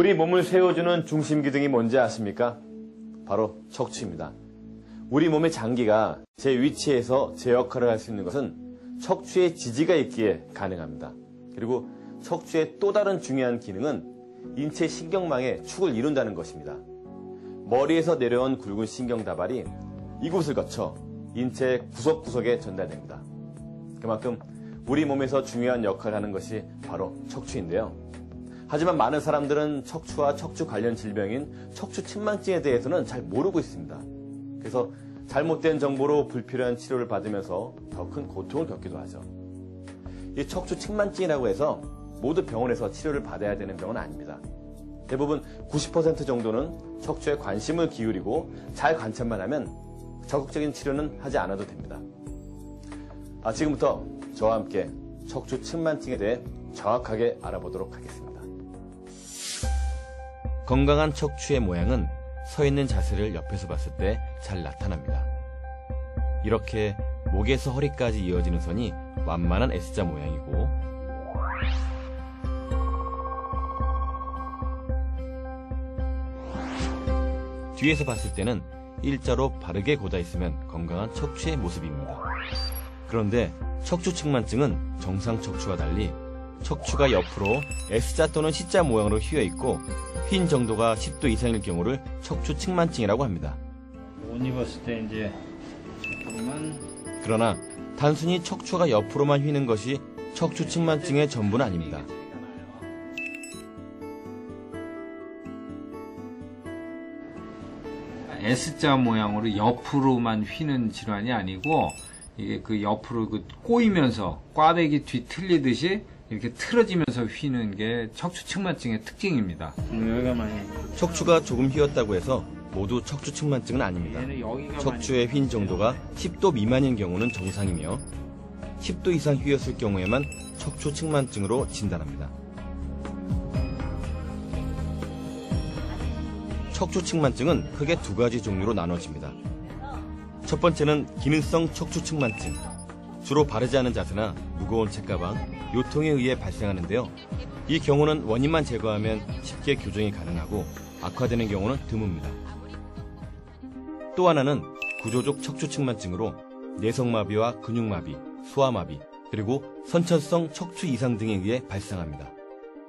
우리 몸을 세워주는 중심 기둥이 뭔지 아십니까? 바로 척추입니다. 우리 몸의 장기가 제 위치에서 제 역할을 할 수 있는 것은 척추에 지지가 있기에 가능합니다. 그리고 척추의 또 다른 중요한 기능은 인체 신경망의 축을 이룬다는 것입니다. 머리에서 내려온 굵은 신경다발이 이곳을 거쳐 인체 구석구석에 전달됩니다. 그만큼 우리 몸에서 중요한 역할을 하는 것이 바로 척추인데요. 하지만 많은 사람들은 척추와 척추 관련 질병인 척추측만증에 대해서는 잘 모르고 있습니다. 그래서 잘못된 정보로 불필요한 치료를 받으면서 더 큰 고통을 겪기도 하죠. 이 척추측만증이라고 해서 모두 병원에서 치료를 받아야 되는 병은 아닙니다. 대부분 90% 정도는 척추에 관심을 기울이고 잘 관찰만 하면 적극적인 치료는 하지 않아도 됩니다. 지금부터 저와 함께 척추측만증에 대해 정확하게 알아보도록 하겠습니다. 건강한 척추의 모양은 서 있는 자세를 옆에서 봤을 때 잘 나타납니다. 이렇게 목에서 허리까지 이어지는 선이 완만한 S자 모양이고, 뒤에서 봤을 때는 일자로 바르게 곧아 있으면 건강한 척추의 모습입니다. 그런데 척추측만증은 정상 척추와 달리 척추가 옆으로 S자 또는 C자 모양으로 휘어 있고 휜 정도가 10도 이상일 경우를 척추측만증이라고 합니다. 옷 입었을 때 이제 조금만. 그러나 단순히 척추가 옆으로만 휘는 것이 척추측만증의 전부는 아닙니다. S자 모양으로 옆으로만 휘는 질환이 아니고 이게 그 옆으로 꼬이면서 꽈배기 뒤틀리듯이 이렇게 틀어지면서 휘는 게 척추측만증의 특징입니다. 여기가 많이 척추가 조금 휘었다고 해서 모두 척추측만증은 아닙니다. 척추의 휜 정도가 10도 미만인 경우는 정상이며 10도 이상 휘었을 경우에만 척추측만증으로 진단합니다. 척추측만증은 크게 두 가지 종류로 나눠집니다. 첫 번째는 기능성 척추측만증. 주로 바르지 않은 자세나 무거운 책가방, 요통에 의해 발생하는데요. 이 경우는 원인만 제거하면 쉽게 교정이 가능하고 악화되는 경우는 드뭅니다. 또 하나는 구조적 척추측만증으로 내성마비와 근육마비, 소아마비, 그리고 선천성 척추 이상 등에 의해 발생합니다.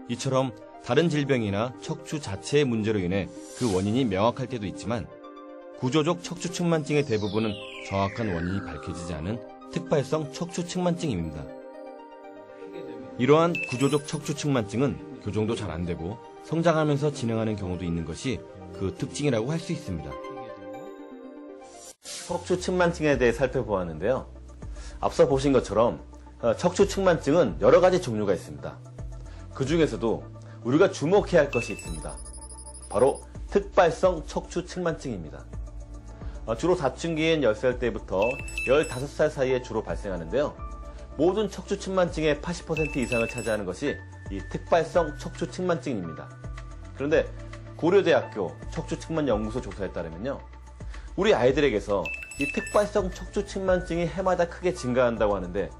이처럼 다른 질병이나 척추 자체의 문제로 인해 그 원인이 명확할 때도 있지만 구조적 척추측만증의 대부분은 정확한 원인이 밝혀지지 않은 특발성 척추측만증입니다. 이러한 구조적 척추측만증은 교정도 잘 안 되고 성장하면서 진행하는 경우도 있는 것이 그 특징이라고 할 수 있습니다. 척추측만증에 대해 살펴보았는데요. 앞서 보신 것처럼 척추측만증은 여러 가지 종류가 있습니다. 그 중에서도 우리가 주목해야 할 것이 있습니다. 바로 특발성 척추측만증입니다. 주로 사춘기인 10살 때부터 15살 사이에 주로 발생하는데요. 모든 척추측만증의 80% 이상을 차지하는 것이 이 특발성 척추측만증입니다. 그런데 고려대학교 척추측만연구소 조사에 따르면요. 우리 아이들에게서 이 특발성 척추측만증이 해마다 크게 증가한다고 하는데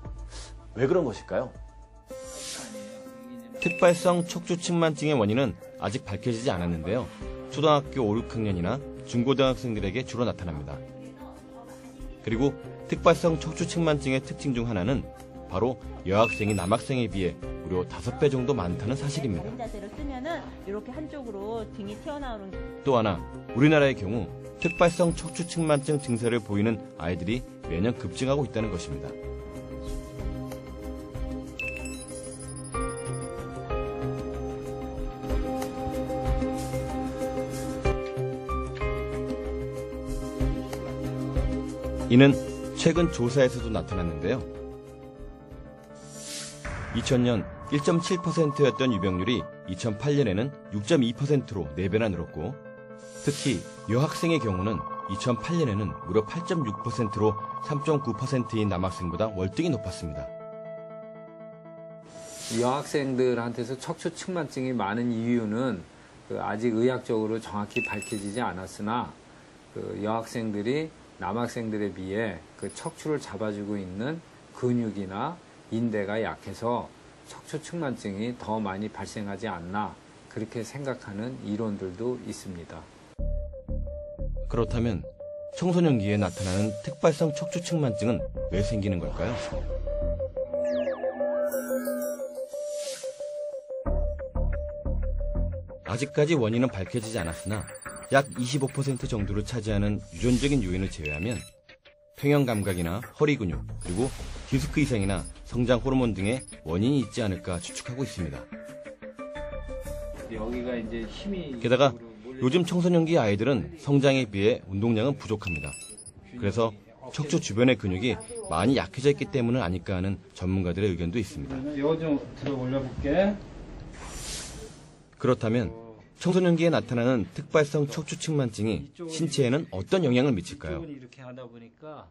왜 그런 것일까요? 특발성 척추측만증의 원인은 아직 밝혀지지 않았는데요. 초등학교 5, 6학년이나 중고등학생들에게 주로 나타납니다. 그리고 특발성 척추측만증의 특징 중 하나는 바로 여학생이 남학생에 비해 무려 5배 정도 많다는 사실입니다. 바른 자세로 쓰면은 이렇게 한쪽으로 등이 튀어나오는. 또 하나, 우리나라의 경우 특발성 척추측만증 증세를 보이는 아이들이 매년 급증하고 있다는 것입니다. 이는 최근 조사에서도 나타났는데요. 2000년 1.7%였던 유병률이 2008년에는 6.2%로 4배나 늘었고, 특히 여학생의 경우는 2008년에는 무려 8.6%로 3.9%인 남학생보다 월등히 높았습니다. 여학생들한테서 척추측만증이 많은 이유는 아직 의학적으로 정확히 밝혀지지 않았으나 여학생들이 남학생들에 비해 척추를 잡아주고 있는 근육이나 인대가 약해서 척추측만증이 더 많이 발생하지 않나, 그렇게 생각하는 이론들도 있습니다. 그렇다면 청소년기에 나타나는 특발성 척추측만증은 왜 생기는 걸까요? 아직까지 원인은 밝혀지지 않았으나 약 25% 정도를 차지하는 유전적인 요인을 제외하면 평형감각이나 허리 근육, 그리고 디스크 이상이나 성장 호르몬 등의 원인이 있지 않을까 추측하고 있습니다. 여기가 이제 힘이 게다가 요즘 청소년기 아이들은 성장에 비해 운동량은 부족합니다. 그래서 척추 주변의 근육이 많이 약해져 있기 때문은 아닐까 하는 전문가들의 의견도 있습니다. 이거 좀 들어 올려볼게. 그렇다면 청소년기에 나타나는 특발성 척추측만증이 신체에는 어떤 영향을 미칠까요? 이렇게 하다 보니까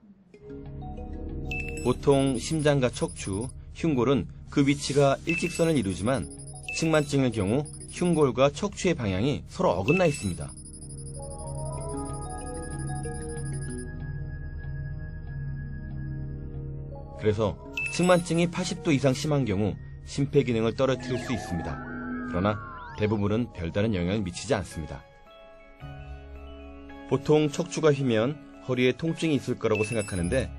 보통 심장과 척추, 흉골은 그 위치가 일직선을 이루지만 측만증의 경우 흉골과 척추의 방향이 서로 어긋나 있습니다. 그래서 측만증이 80도 이상 심한 경우 심폐기능을 떨어뜨릴 수 있습니다. 그러나 대부분은 별다른 영향을 미치지 않습니다. 보통 척추가 휘면 허리에 통증이 있을 거라고 생각하는데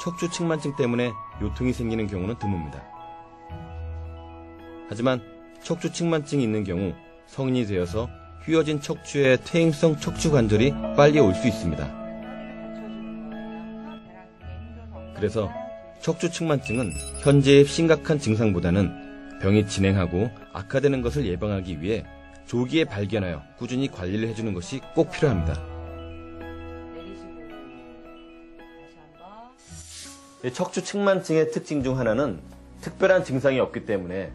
척추 측만증 때문에 요통이 생기는 경우는 드뭅니다. 하지만 척추 측만증이 있는 경우 성인이 되어서 휘어진 척추의 퇴행성 척추 관절이 빨리 올 수 있습니다. 그래서 척추 측만증은 현재의 심각한 증상보다는 병이 진행하고 악화되는 것을 예방하기 위해 조기에 발견하여 꾸준히 관리를 해주는 것이 꼭 필요합니다. 척추 측만증의 특징 중 하나는 특별한 증상이 없기 때문에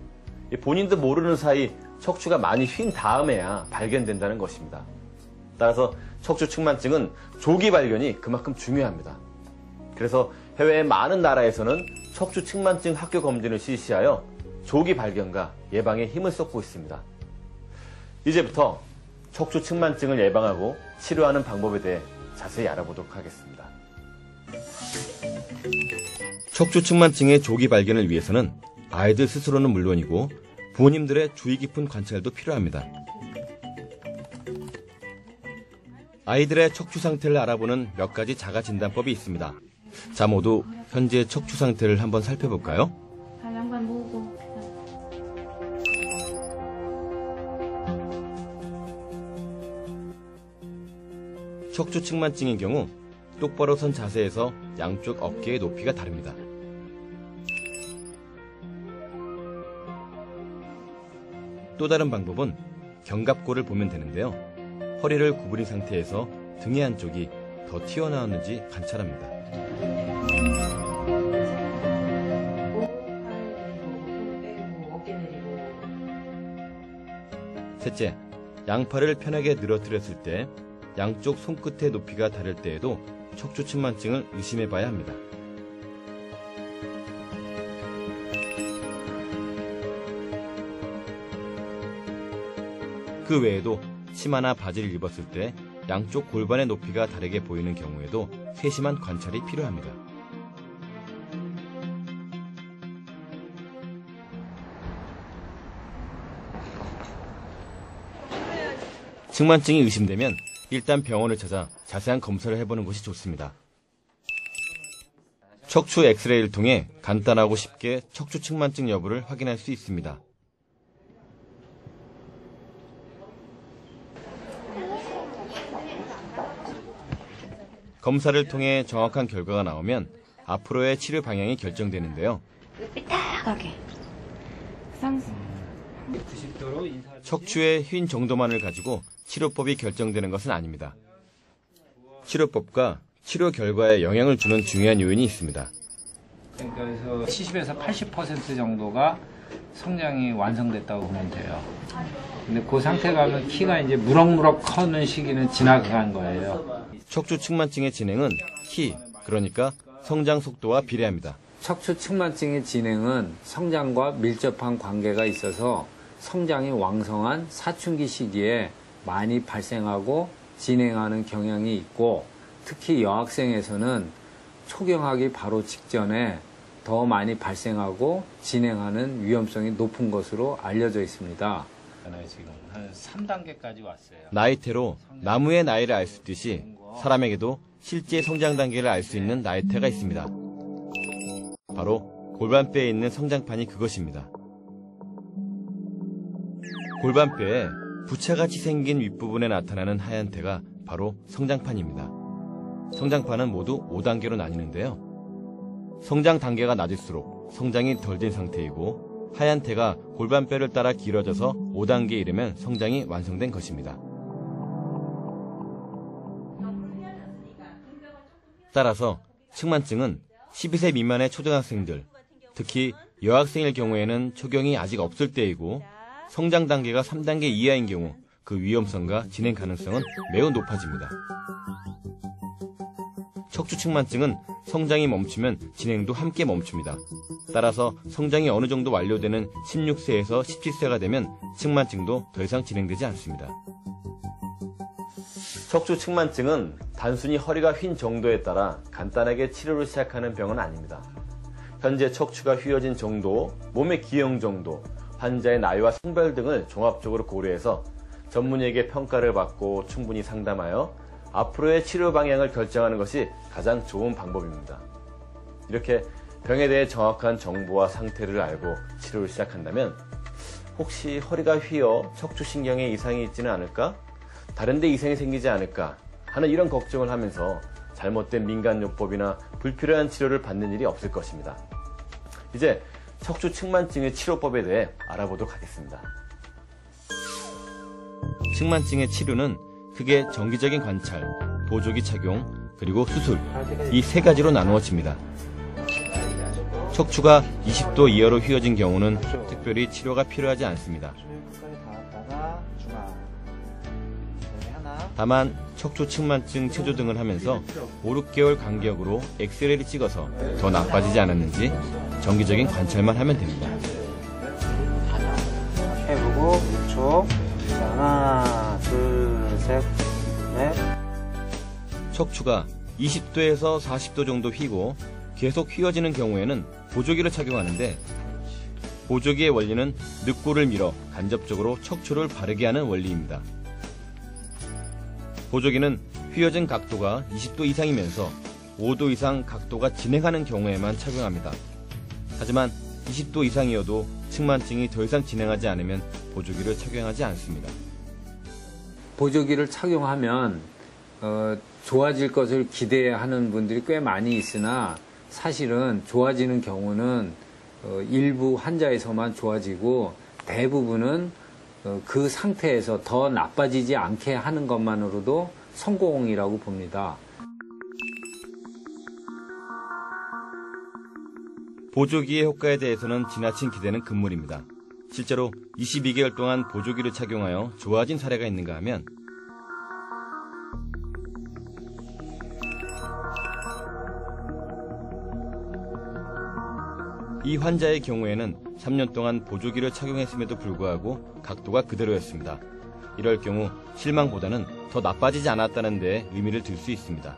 본인도 모르는 사이 척추가 많이 휜 다음에야 발견된다는 것입니다. 따라서 척추 측만증은 조기 발견이 그만큼 중요합니다. 그래서 해외의 많은 나라에서는 척추 측만증 학교 검진을 실시하여 조기 발견과 예방에 힘을 쏟고 있습니다. 이제부터 척추 측만증을 예방하고 치료하는 방법에 대해 자세히 알아보도록 하겠습니다. 척추 측만증의 조기 발견을 위해서는 아이들 스스로는 물론이고 부모님들의 주의 깊은 관찰도 필요합니다. 아이들의 척추 상태를 알아보는 몇 가지 자가 진단법이 있습니다. 자, 모두 현재 척추 상태를 한번 살펴볼까요? 양반 보고. 척추 측만증의 경우 똑바로 선 자세에서 양쪽 어깨의 높이가 다릅니다. 또 다른 방법은 견갑골을 보면 되는데요. 허리를 구부린 상태에서 등의 한쪽이 더 튀어나왔는지 관찰합니다. 셋째, 양팔을 편하게 늘어뜨렸을 때 양쪽 손끝의 높이가 다를 때에도 척추 측만증을 의심해 봐야 합니다. 그 외에도 치마나 바지를 입었을 때 양쪽 골반의 높이가 다르게 보이는 경우에도 세심한 관찰이 필요합니다. 측만증이 의심되면 일단 병원을 찾아 자세한 검사를 해보는 것이 좋습니다. 척추 엑스레이를 통해 간단하고 쉽게 척추 측만증 여부를 확인할 수 있습니다. 검사를 통해 정확한 결과가 나오면 앞으로의 치료 방향이 결정되는데요. 삐딱하게. 상승. 90도로 인사. 척추의 휜 정도만을 가지고 치료법이 결정되는 것은 아닙니다. 치료법과 치료 결과에 영향을 주는 중요한 요인이 있습니다. 그러니까 그래서 70에서 80% 정도가 성장이 완성됐다고 보면 돼요. 근데 그 상태 가면 키가 이제 무럭무럭 커는 시기는 지나간 거예요. 척추 측만증의 진행은 키, 그러니까 성장 속도와 비례합니다. 척추 측만증의 진행은 성장과 밀접한 관계가 있어서 성장이 왕성한 사춘기 시기에 많이 발생하고 진행하는 경향이 있고, 특히 여학생에서는 초경하기 바로 직전에 더 많이 발생하고 진행하는 위험성이 높은 것으로 알려져 있습니다. 지금 한 3단계까지 왔어요. 나이테로 나무의 나이를 알 수 있듯이 사람에게도 실제 성장 단계를 알 수 있는 나이테가 있습니다. 바로 골반뼈에 있는 성장판이 그것입니다. 골반뼈에 부채같이 생긴 윗부분에 나타나는 하얀 테가 바로 성장판입니다. 성장판은 모두 5단계로 나뉘는데요. 성장 단계가 낮을수록 성장이 덜 된 상태이고 하얀 테가 골반뼈를 따라 길어져서 5단계에 이르면 성장이 완성된 것입니다. 따라서 측만증은 12세 미만의 초등학생들, 특히 여학생일 경우에는 초경이 아직 없을 때이고 성장 단계가 3단계 이하인 경우 그 위험성과 진행 가능성은 매우 높아집니다. 척추 측만증은 성장이 멈추면 진행도 함께 멈춥니다. 따라서 성장이 어느 정도 완료되는 16세에서 17세가 되면 측만증도 더 이상 진행되지 않습니다. 척추 측만증은 단순히 허리가 휜 정도에 따라 간단하게 치료를 시작하는 병은 아닙니다. 현재 척추가 휘어진 정도, 몸의 기형 정도, 환자의 나이와 성별 등을 종합적으로 고려해서 전문의에게 평가를 받고 충분히 상담하여 앞으로의 치료 방향을 결정하는 것이 가장 좋은 방법입니다. 이렇게 병에 대해 정확한 정보와 상태를 알고 치료를 시작한다면 혹시 허리가 휘어 척추신경에 이상이 있지는 않을까? 다른 데 이상이 생기지 않을까? 하는 이런 걱정을 하면서 잘못된 민간요법이나 불필요한 치료를 받는 일이 없을 것입니다. 이제 척추 측만증의 치료법에 대해 알아보도록 하겠습니다. 측만증의 치료는 크게 정기적인 관찰, 보조기 착용, 그리고 수술, 이 세 가지로 나누어집니다. 척추가 20도 이하로 휘어진 경우는 특별히 치료가 필요하지 않습니다. 다만 척추 측만증 체조 등을 하면서 5, 6개월 간격으로 엑스레이를 찍어서 더 나빠지지 않았는지 정기적인 관찰만 하면 됩니다. 해보고 6초. 하나, 둘, 셋, 넷. 척추가 20도에서 40도 정도 휘고 계속 휘어지는 경우에는 보조기를 착용하는데 보조기의 원리는 늑골을 밀어 간접적으로 척추를 바르게 하는 원리입니다. 보조기는 휘어진 각도가 20도 이상이면서 5도 이상 각도가 진행하는 경우에만 착용합니다. 하지만 20도 이상이어도 측만증이 더 이상 진행하지 않으면 보조기를 착용하지 않습니다. 보조기를 착용하면 좋아질 것을 기대하는 분들이 꽤 많이 있으나 사실은 좋아지는 경우는 일부 환자에서만 좋아지고 대부분은 그 상태에서 더 나빠지지 않게 하는 것만으로도 성공이라고 봅니다. 보조기의 효과에 대해서는 지나친 기대는 금물입니다. 실제로 22개월 동안 보조기를 착용하여 좋아진 사례가 있는가 하면 이 환자의 경우에는 3년 동안 보조기를 착용했음에도 불구하고 각도가 그대로였습니다. 이럴 경우 실망보다는 더 나빠지지 않았다는 데 의미를 둘 수 있습니다.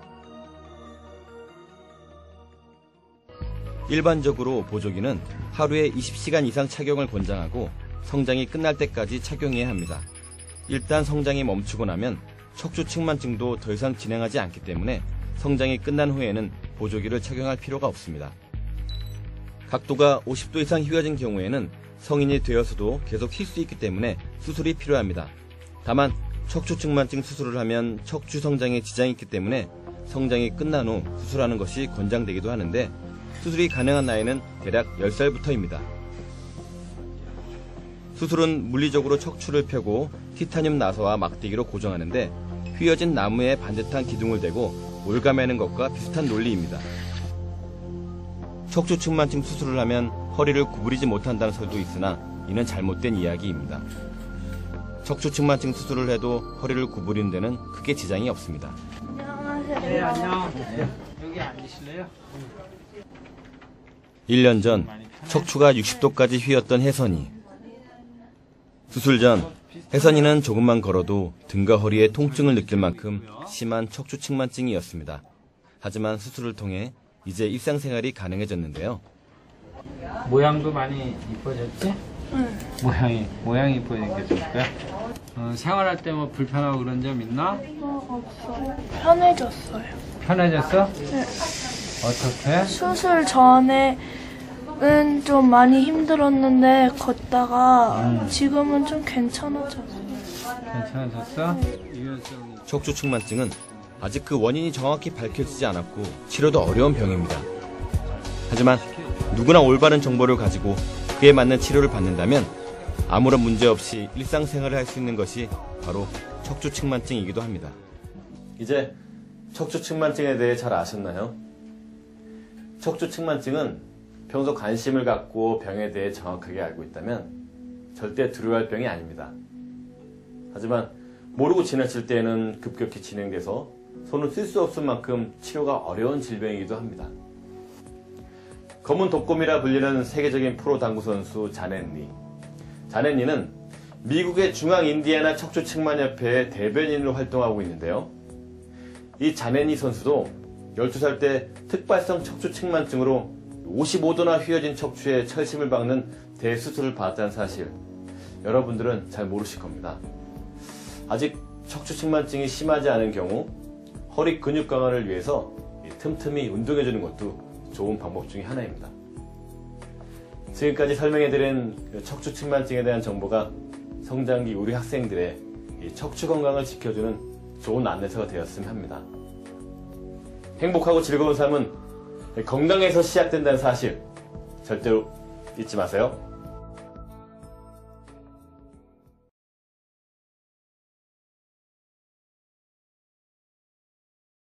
일반적으로 보조기는 하루에 20시간 이상 착용을 권장하고 성장이 끝날 때까지 착용해야 합니다. 일단 성장이 멈추고 나면 척추 측만증도 더 이상 진행하지 않기 때문에 성장이 끝난 후에는 보조기를 착용할 필요가 없습니다. 각도가 50도 이상 휘어진 경우에는 성인이 되어서도 계속 휠 수 있기 때문에 수술이 필요합니다. 다만 척추 측만증 수술을 하면 척추 성장에 지장이 있기 때문에 성장이 끝난 후 수술하는 것이 권장되기도 하는데 수술이 가능한 나이는 대략 10살부터입니다. 수술은 물리적으로 척추를 펴고 티타늄 나사와 막대기로 고정하는데 휘어진 나무에 반듯한 기둥을 대고 올가매는 것과 비슷한 논리입니다. 척추 측만증 수술을 하면 허리를 구부리지 못한다는 설도 있으나 이는 잘못된 이야기입니다. 척추 측만증 수술을 해도 허리를 구부리는 데는 크게 지장이 없습니다. 네, 안녕. 여기 앉으실래요? 1년 전 척추가 60도까지 휘었던 혜선이. 수술 전 혜선이는 조금만 걸어도 등과 허리에 통증을 느낄 만큼 심한 척추 측만증이었습니다. 하지만 수술을 통해 이제 일상생활이 가능해졌는데요. 모양도 많이 이뻐졌지? 모양이 이뻐지는 게 좋을까요? 생활할 때 뭐 불편하고 그런 점 있나? 없어요. 편해졌어요. 편해졌어? 네. 어떻게? 수술 전에는 좀 많이 힘들었는데 걷다가 지금은 좀 괜찮아졌어요. 괜찮아졌어? 유연성이. 척추측만증은 아직 그 원인이 정확히 밝혀지지 않았고 치료도 어려운 병입니다. 하지만 누구나 올바른 정보를 가지고 그에 맞는 치료를 받는다면 아무런 문제 없이 일상생활을 할 수 있는 것이 바로 척추측만증이기도 합니다. 이제 척추측만증에 대해 잘 아셨나요? 척추측만증은 평소 관심을 갖고 병에 대해 정확하게 알고 있다면 절대 두려워할 병이 아닙니다. 하지만 모르고 지나칠 때에는 급격히 진행돼서 손을 쓸 수 없을 만큼 치료가 어려운 질병이기도 합니다. 검은 독곰이라 불리는 세계적인 프로 당구 선수 자넷 리. 자넷 리는 미국의 중앙인디애나 척추측만협회의 대변인으로 활동하고 있는데요. 이 자넷 리 선수도 12살 때 특발성 척추측만증으로 55도나 휘어진 척추에 철심을 박는 대수술을 받았다는 사실, 여러분들은 잘 모르실 겁니다. 아직 척추측만증이 심하지 않은 경우 허리 근육 강화를 위해서 틈틈이 운동해주는 것도 좋은 방법 중에 하나입니다. 지금까지 설명해드린 척추측만증에 대한 정보가 성장기 우리 학생들의 척추 건강을 지켜주는 좋은 안내서가 되었으면 합니다. 행복하고 즐거운 삶은 건강에서 시작된다는 사실 절대로 잊지 마세요.